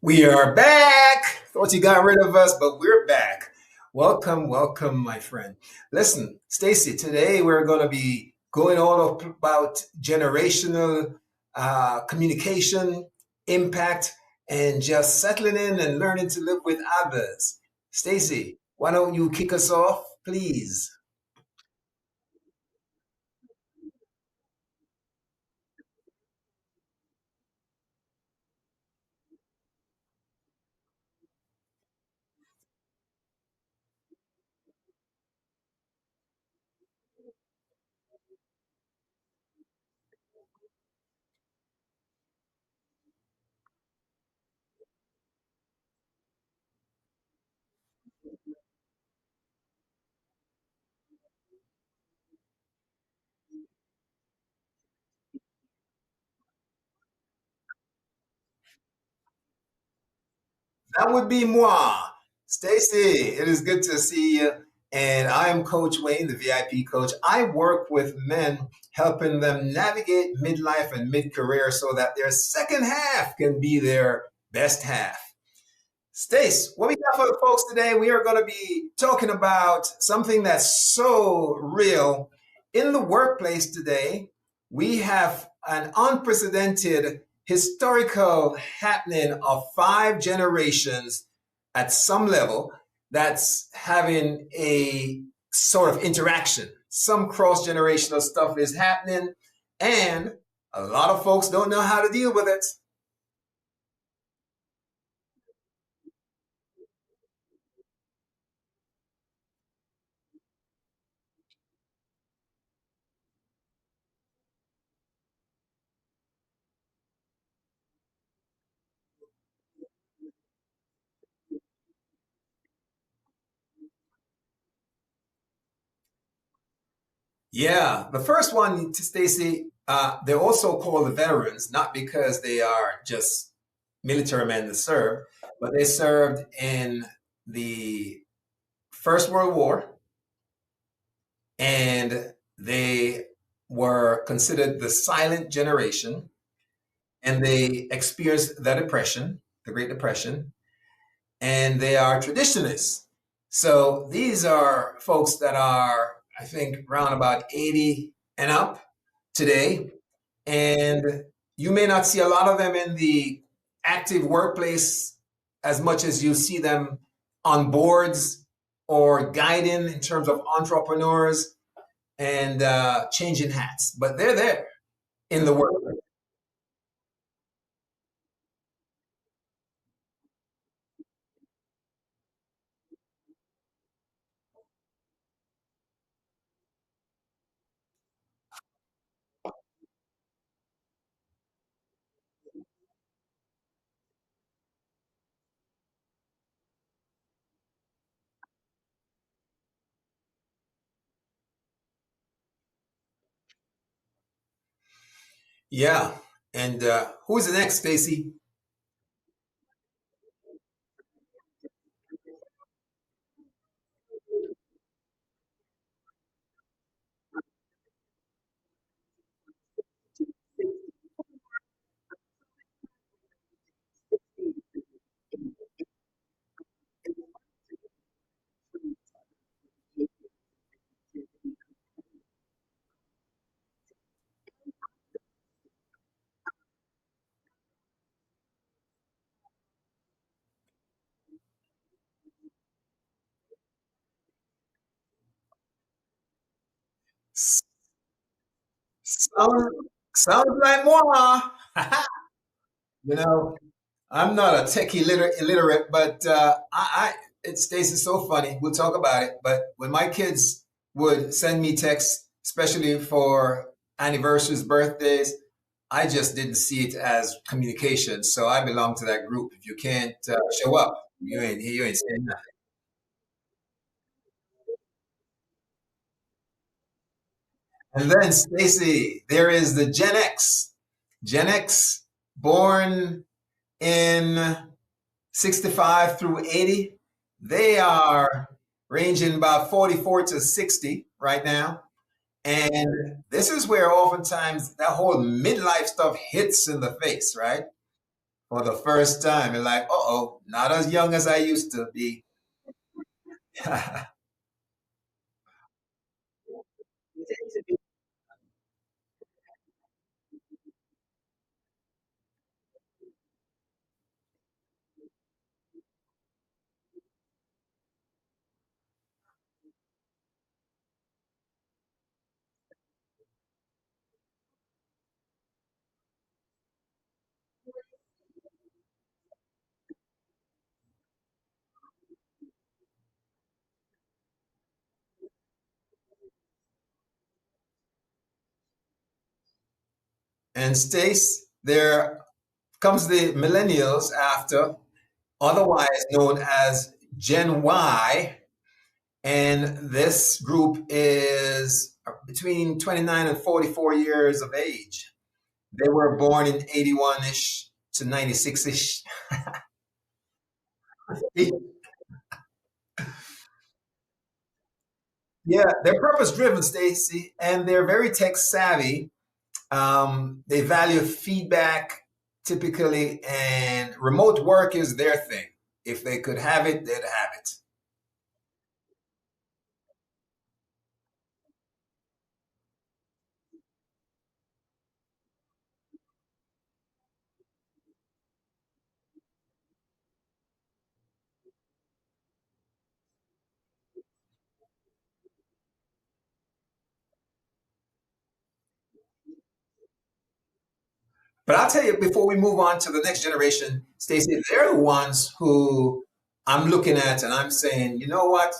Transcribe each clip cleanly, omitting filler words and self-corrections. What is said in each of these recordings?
We are back. Thought you got rid of us, but we're back. Welcome, welcome, my friend. Listen, Stacy, today we're going to be going all up about generational communication, impact, and just settling in and learning to live with others. Stacy, why don't you kick us off, please? That would be moi. Stacy, it is good to see you. And I am Coach Wayne, the VIP coach. I work with men, helping them navigate midlife and mid career so that their second half can be their best half. Stace, what we got for the folks today, we are going to be talking about something that's so real. In the workplace today, we have an unprecedented historical happening of five generations at some level that's having a sort of interaction. Some cross generational stuff is happening, and a lot of folks don't know how to deal with it. Yeah, the first one, Stacy, they're also called the veterans, not because they are just military men that served, but they served in the First World War, and they were considered the silent generation, and they experienced the Depression, the Great Depression, and they are traditionalists. So these are folks that are, I think, around about 80 and up today. And you may not see a lot of them in the active workplace as much as you see them on boards or guiding in terms of entrepreneurs and changing hats. But they're there in the workplace. Yeah. And who's the next, Stacy? Sounds, sounds like moi. You know, I'm not a techie illiterate, but it stays so funny. We'll talk about it. But when my kids would send me texts, especially for anniversaries, birthdays, I just didn't see it as communication. So I belong to that group. If you can't show up, you ain't saying nothing. And then Stacy, there is the Gen X. Gen X, born in 65 through 80. They are ranging about 44 to 60 right now. And this is where oftentimes that whole midlife stuff hits in the face, right? For the first time. You're like, uh-oh, not as young as I used to be. And Stace, there comes the millennials after, otherwise known as Gen Y. And this group is between 29 and 44 years of age. They were born in 81-ish to 96-ish. Yeah, they're purpose driven, Stacy, and they're very tech savvy. They value feedback typically, and remote work is their thing. If they could have it, they'd have it. But I'll tell you before we move on to the next generation, Stacey, they're the ones who I'm looking at and I'm saying, you know what?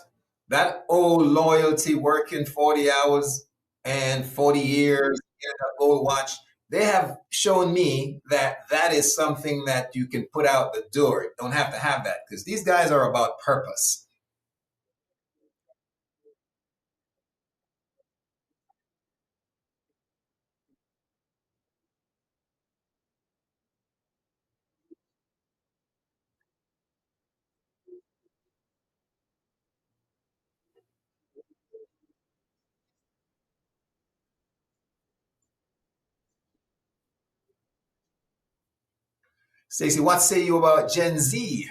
That old loyalty working 40 hours and 40 years, getting that gold watch, they have shown me that that is something that you can put out the door. You don't have to have that because these guys are about purpose. Stacey, what say you about Gen Z?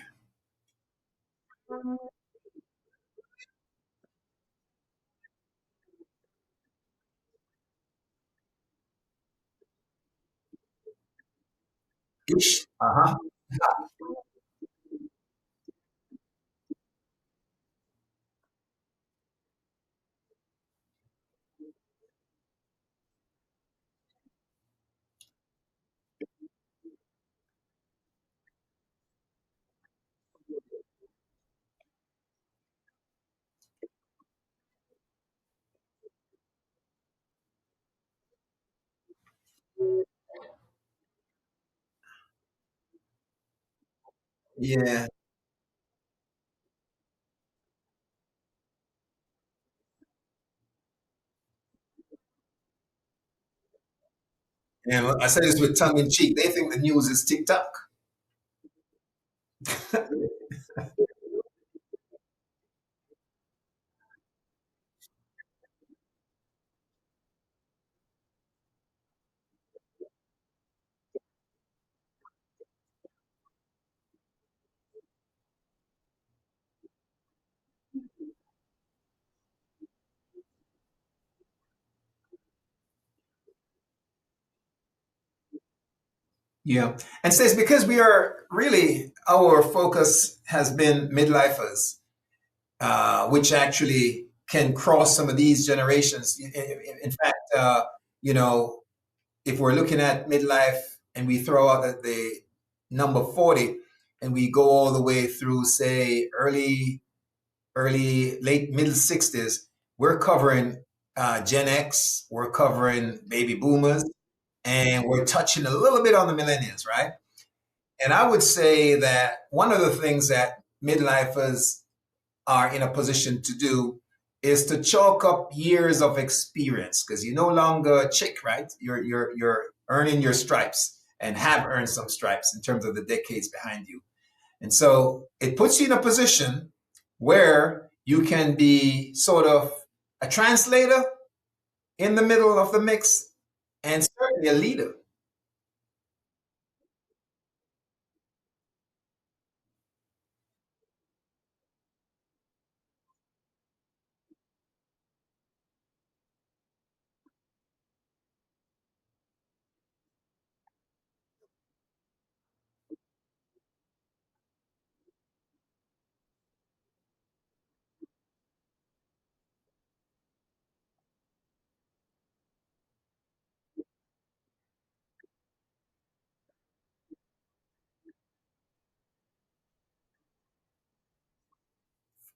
Ish. Uh-huh. Yeah. And I say this with tongue in cheek. They think the news is TikTok. Yeah. And says because we are really our focus has been midlifers, which actually can cross some of these generations. In fact, you know, if we're looking at midlife and we throw out the number 40 and we go all the way through, say, late, middle 60s, we're covering Gen X, we're covering baby boomers, and we're touching a little bit on the millennials, right? And I would say that one of the things that midlifers are in a position to do is to chalk up years of experience because you're no longer a chick, right? You're earning your stripes and have earned some stripes in terms of the decades behind you. And so it puts you in a position where you can be sort of a translator in the middle of the mix and certainly a leader.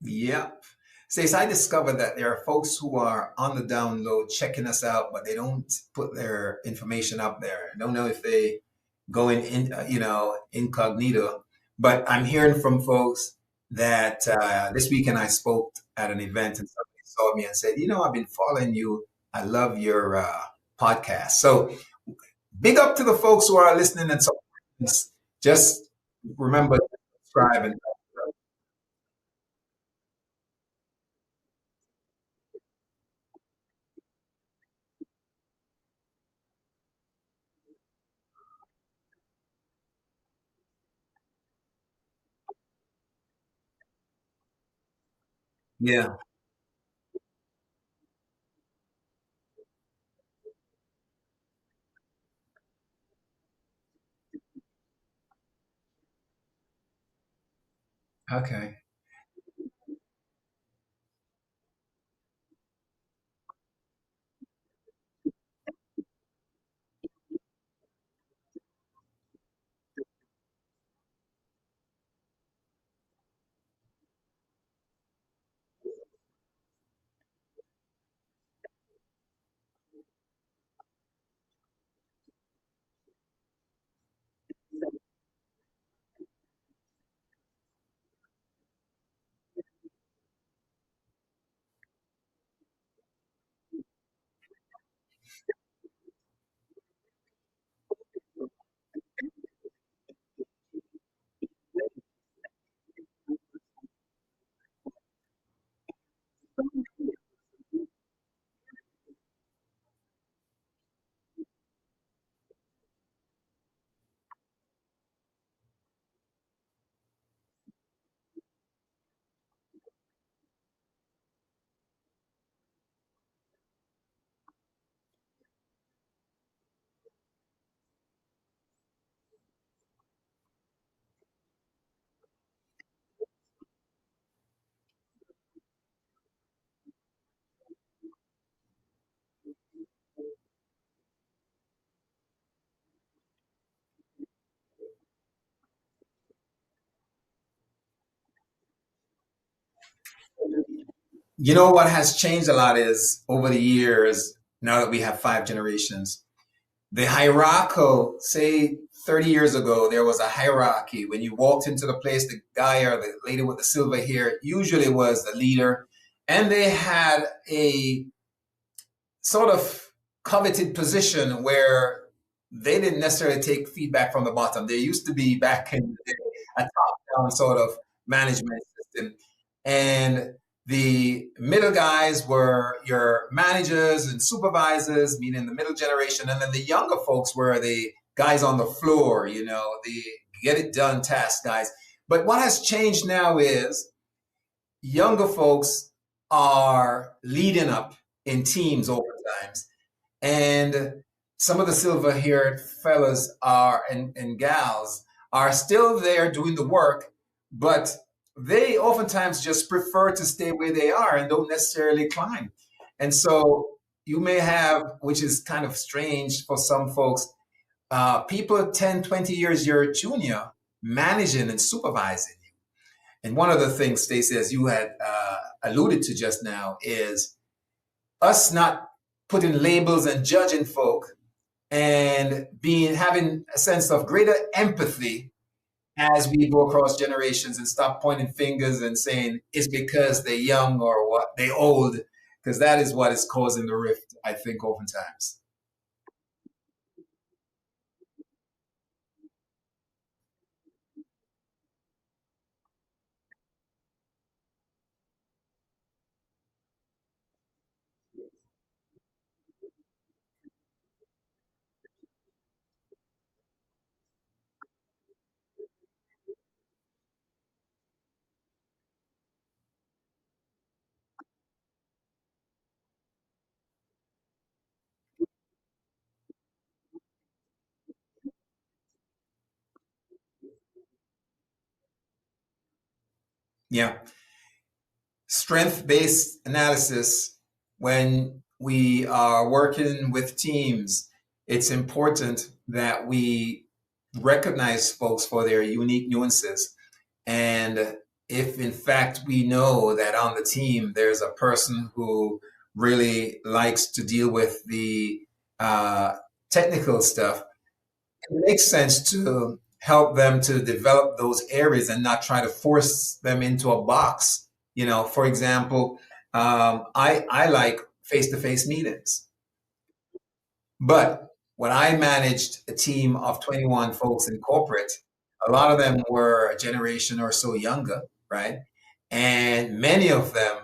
Yep. Says I discovered that there are folks who are on the download checking us out, but they don't put their information up there. I don't know if they go in incognito. But I'm hearing from folks that this weekend I spoke at an event and somebody saw me and said, I've been following you. I love your podcast. So big up to the folks who are listening and so just remember to subscribe and yeah. Okay. You know what has changed a lot is over the years, now that we have five generations, the hierarchical, say 30 years ago, there was a hierarchy. When you walked into the place, the guy or the lady with the silver hair usually was the leader. And they had a sort of coveted position where they didn't necessarily take feedback from the bottom. There used to be back in the day a top-down sort of management system, and the middle guys were your managers and supervisors, meaning the middle generation, and then the younger folks were the guys on the floor, the get it done task guys. But what has changed now is younger folks are leading up in teams oftentimes, and some of the silver haired fellas are and gals are still there doing the work, but they oftentimes just prefer to stay where they are and don't necessarily climb. And so you may have, which is kind of strange for some folks, people 10, 20 years your junior managing and supervising. And one of the things, Stacey, as you had alluded to just now, is us not putting labels and judging folk and being having a sense of greater empathy as we go across generations and stop pointing fingers and saying it's because they're young or what they old, because that is what is causing the rift, I think, oftentimes. Yeah. Strength based analysis, when we are working with teams, it's important that we recognize folks for their unique nuances. And if in fact we know that on the team there's a person who really likes to deal with the uh, technical stuff, it makes sense to help them to develop those areas and not try to force them into a box. You know, for example, I like face to face meetings. But when I managed a team of 21 folks in corporate, a lot of them were a generation or so younger, right? And many of them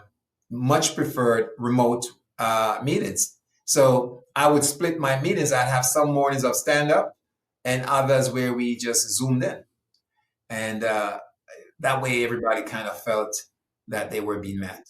much preferred remote meetings. So I would split my meetings. I'd have some mornings of stand up and others where we just zoomed in. And that way everybody kind of felt that they were being met.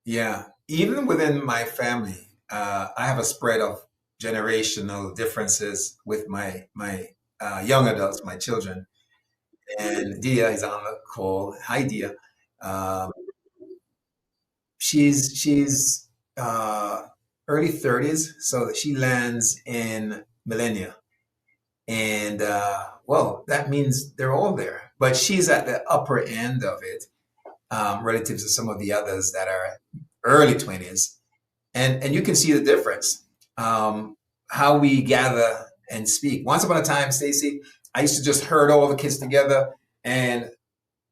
Yeah, even within my family, I have a spread of generational differences with my young adults, my children. And Dia is on the call. Hi, Dia. Um, she's early 30s, so that she lands in millennia, and well, that means they're all there. But she's at the upper end of it, relative to some of the others that are early 20s. And you can see the difference, how we gather and speak. Once upon a time, Stacy, I used to just herd all the kids together, and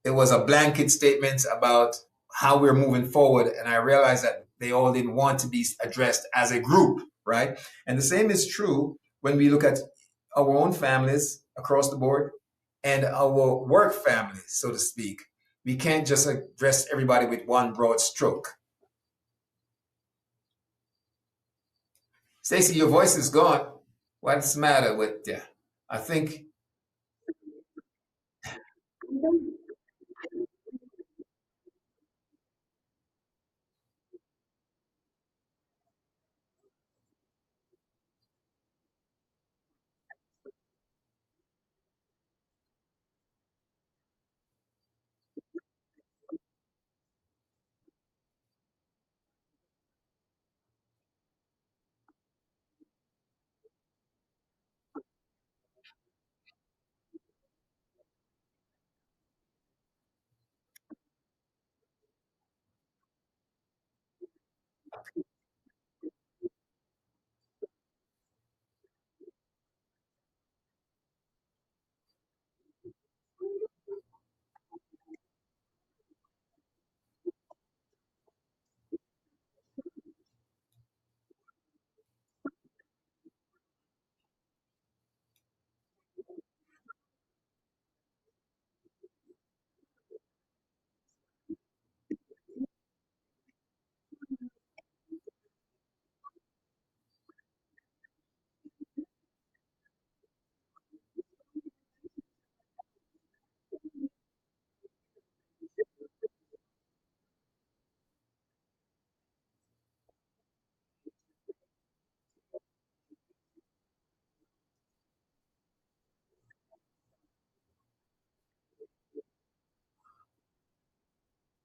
it was a blanket statement about how we're moving forward. And I realized that they all didn't want to be addressed as a group, right? And the same is true when we look at our own families across the board and our work families, so to speak. We can't just address everybody with one broad stroke. Stacy, your voice is gone. What's the matter with you? I think,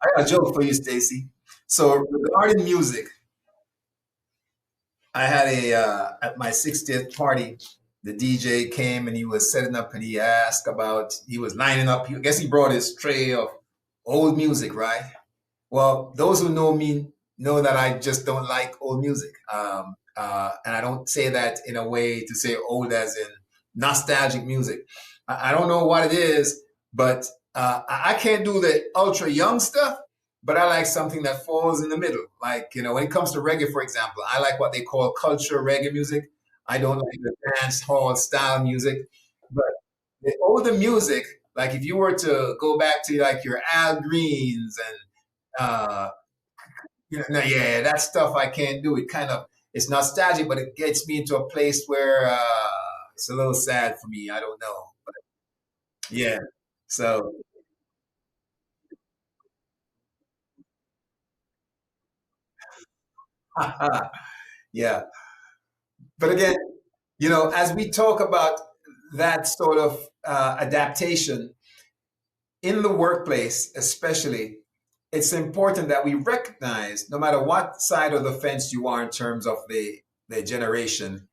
I got a joke for you, Stacy. So regarding music, I had a at my 60th party, the DJ came and he was setting up and he asked about he was lining up. I guess he brought his tray of old music, right? Well, those who know me know that I just don't like old music. And I don't say that in a way to say old as in nostalgic music. I don't know what it is, but I can't do the ultra young stuff, but I like something that falls in the middle. Like, when it comes to reggae, for example, I like what they call culture reggae music. I don't like the dance hall style music, but the older music, like if you were to go back to like your Al Greens and uh, no, yeah, that stuff I can't do. It's nostalgic, but it gets me into a place where it's a little sad for me. I don't know. Yeah. So, yeah. But again, as we talk about that sort of adaptation in the workplace, especially, it's important that we recognize, no matter what side of the fence you are in terms of the generation,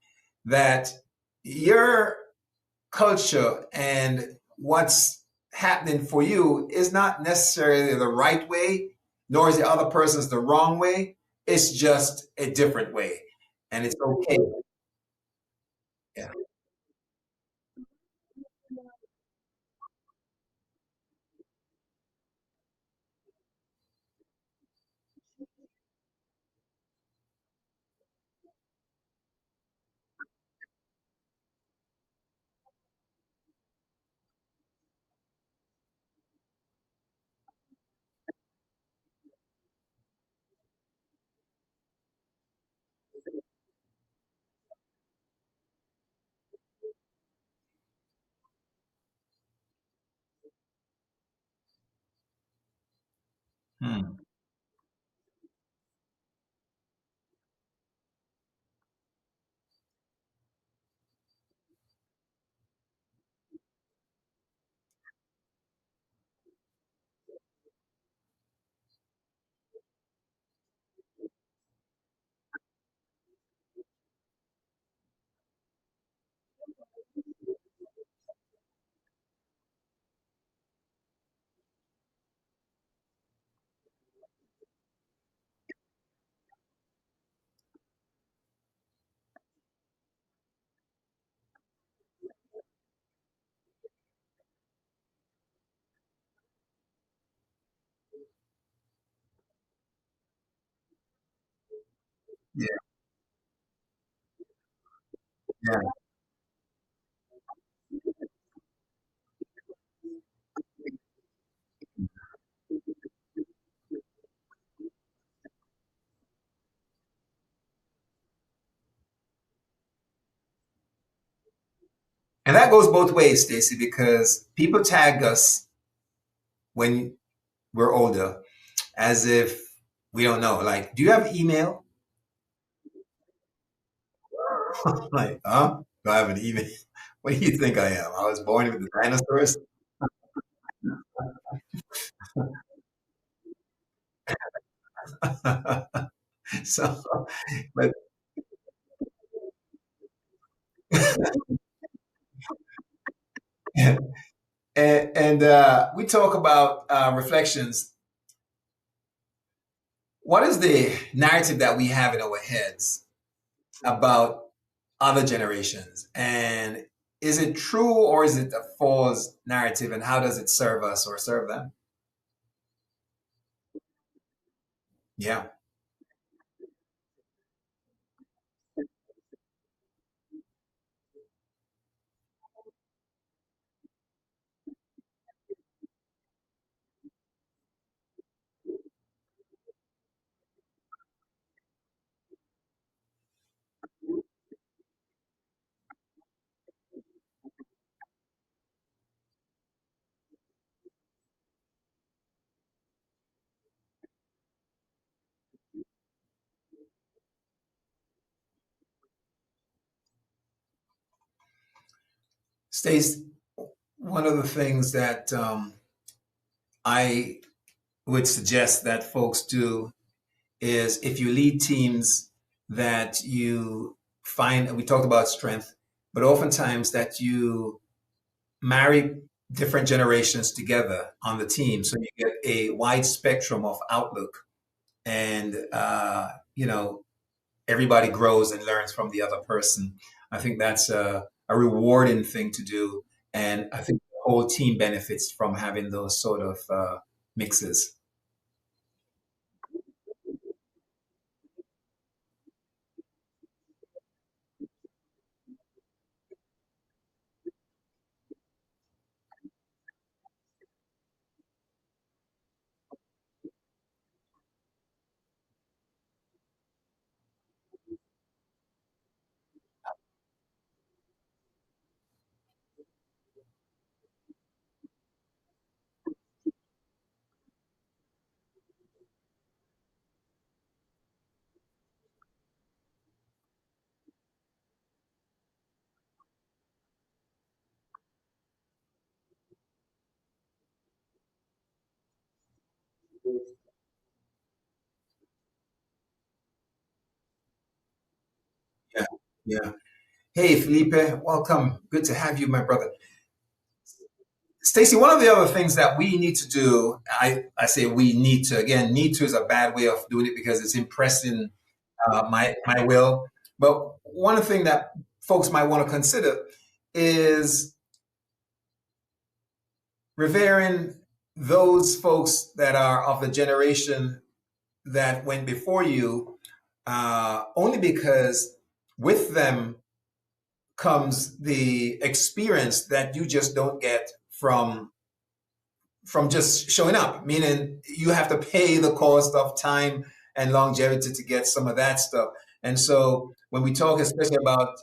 that your culture and what's happening for you is not necessarily the right way, nor is the other person's the wrong way. It's just a different way. And it's okay. Yeah. Hmm. Yeah. Yeah. And that goes both ways, Stacey, because people tag us when we're older as if we don't know. Like, do you have email? Like, huh? Do I have an email? What do you think I am? I was born with the dinosaurs. So, but and we talk about reflections. What is the narrative that we have in our heads about other generations? And is it true or is it a false narrative? And how does it serve us or serve them? Yeah. Stace, one of the things that I would suggest that folks do is if you lead teams that you find, we talked about strength, but oftentimes that you marry different generations together on the team so you get a wide spectrum of outlook and everybody grows and learns from the other person. I think that's a rewarding thing to do, and I think the whole team benefits from having those sort of mixes. Yeah, yeah. Hey, Felipe, welcome. Good to have you, my brother. Stacy, one of the other things that we need to do, I say we need to, again, need to is a bad way of doing it because it's impressing my will. But one thing that folks might want to consider is revering those folks that are of the generation that went before you, only because with them comes the experience that you just don't get from just showing up, meaning you have to pay the cost of time and longevity to get some of that stuff. And so when we talk, especially about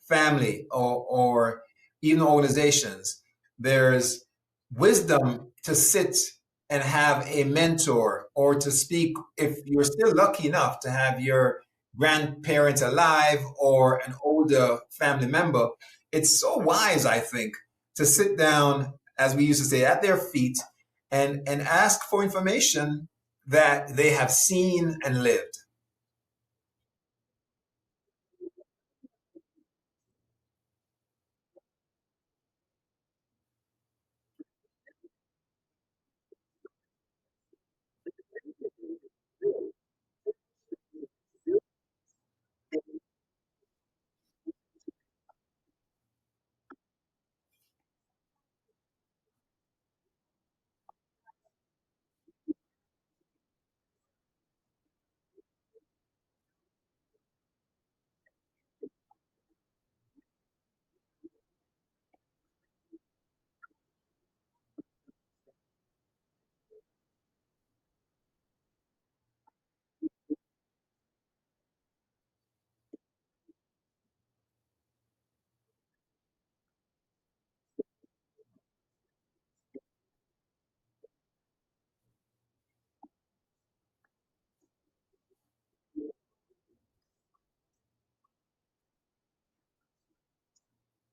family or even organizations, there's wisdom to sit and have a mentor or to speak if you're still lucky enough to have your grandparents alive or an older family member. It's so wise, I think, to sit down, as we used to say, at their feet and ask for information that they have seen and lived.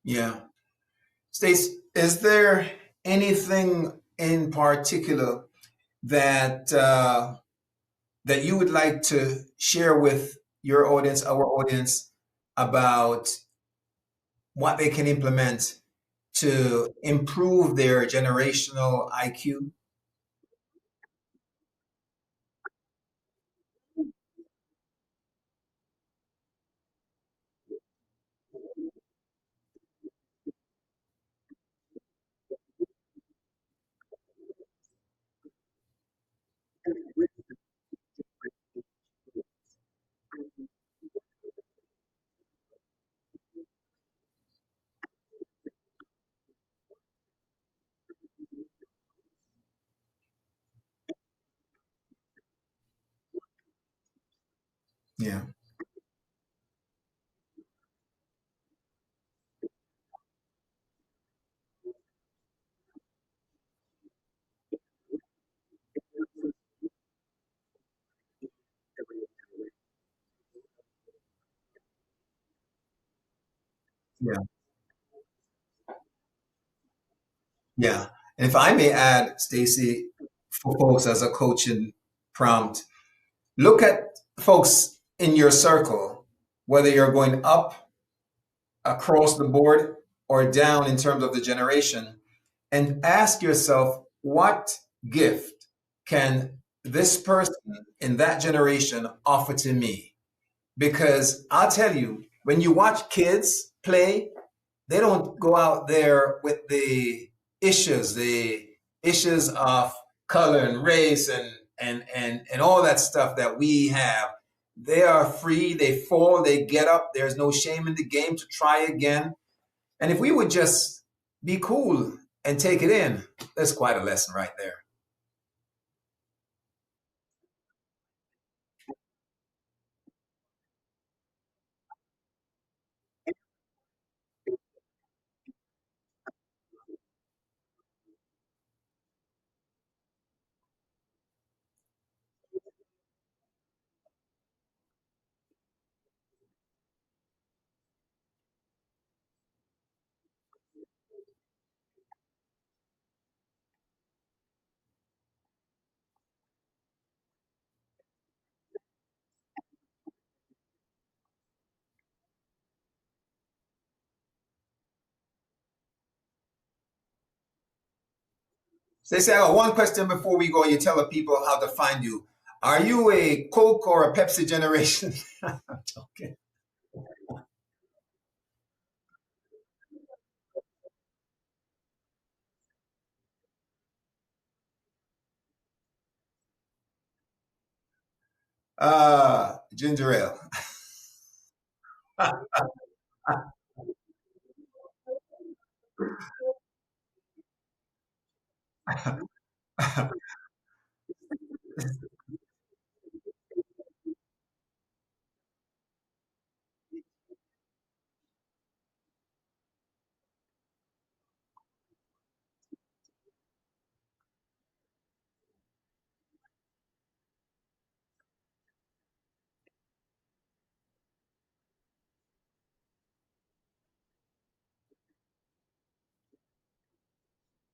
Yeah. Stace, is there anything in particular that that you would like to share with your audience, our audience, about what they can implement to improve their generational IQ? Yeah, yeah, yeah. And if I may add, Stacy, for folks as a coaching prompt. Look at folks in your circle, whether you're going up across the board or down in terms of the generation, and ask yourself, what gift can this person in that generation offer to me? Because I'll tell you, when you watch kids play, they don't go out there with the issues of color and race and all that stuff that we have. They are free, they fall, they get up. There's no shame in the game to try again. And if we would just be cool and take it in, that's quite a lesson right there. So they say, oh, one question before we go, you tell the people how to find you. Are you a Coke or a Pepsi generation? I'm joking. Ginger ale.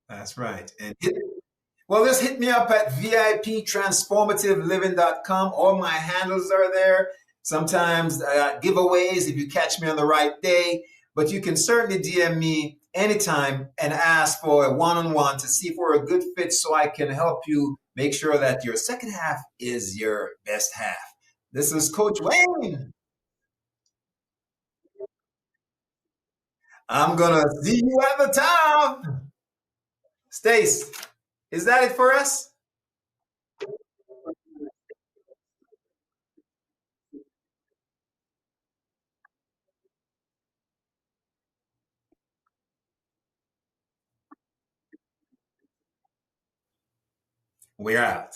That's right. Well, just hit me up at VIPtransformativeliving.com. All my handles are there. Sometimes giveaways if you catch me on the right day. But you can certainly DM me anytime and ask for a one on one to see if we're a good fit so I can help you make sure that your second half is your best half. This is Coach Wayne. I'm going to see you at the top. Stace, is that it for us? We're out.